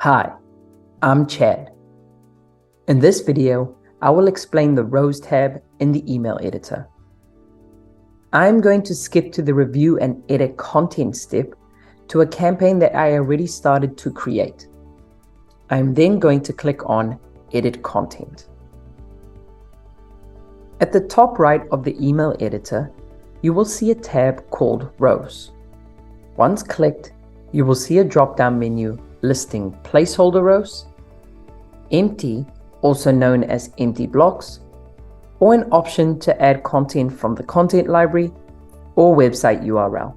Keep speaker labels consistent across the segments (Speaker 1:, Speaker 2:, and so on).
Speaker 1: Hi, I'm Chad. In this video, I will explain the Rows tab in the email editor. I'm going to skip to the review and edit content step to a campaign that I already started to create. I'm then going to click on Edit Content. At the top right of the email editor, you will see a tab called Rows. Once clicked, you will see a drop-down menu listing placeholder rows, empty, also known as empty blocks, or an option to add content from the content library or website URL.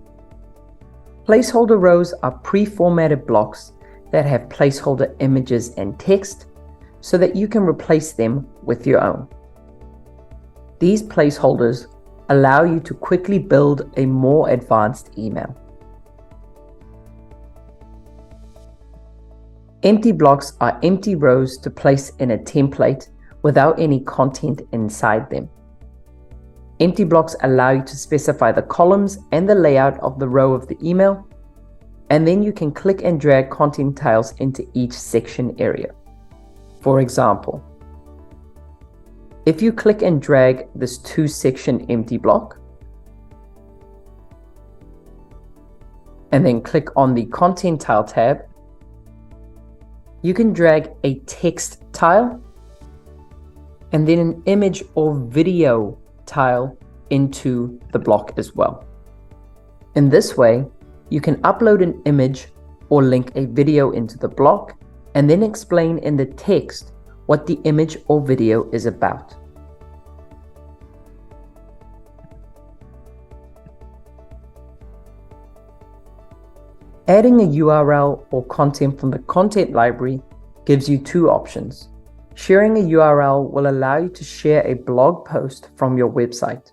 Speaker 1: Placeholder rows are pre-formatted blocks that have placeholder images and text so that you can replace them with your own. These placeholders allow you to quickly build a more advanced email. Empty blocks are empty rows to place in a template without any content inside them. Empty blocks allow you to specify the columns and the layout of the row of the email, and then you can click and drag content tiles into each section area. For example, if you click and drag this 2-section empty block, and then click on the Content Tile tab, you can drag a text tile and then an image or video tile into the block as well. In this way, you can upload an image or link a video into the block and then explain in the text what the image or video is about. Adding a URL or content from the content library gives you two options. Sharing a URL will allow you to share a blog post from your website.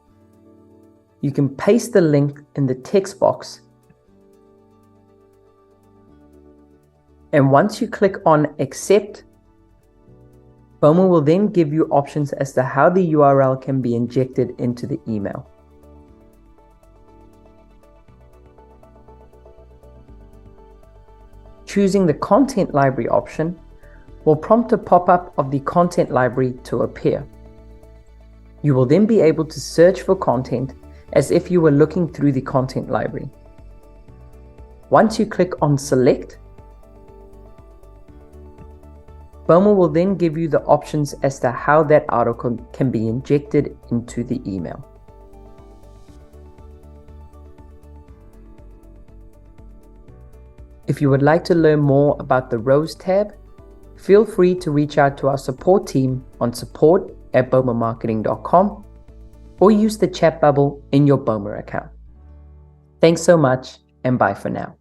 Speaker 1: You can paste the link in the text box, and once you click on Accept, Boma will then give you options as to how the URL can be injected into the email. Choosing the Content Library option will prompt a pop-up of the content library to appear. You will then be able to search for content as if you were looking through the content library. Once you click on Select, Boma will then give you the options as to how that article can be injected into the email. If you would like to learn more about the Rows tab, feel free to reach out to our support team on support@bomamarketing.com or use the chat bubble in your Boma account. Thanks so much, and bye for now.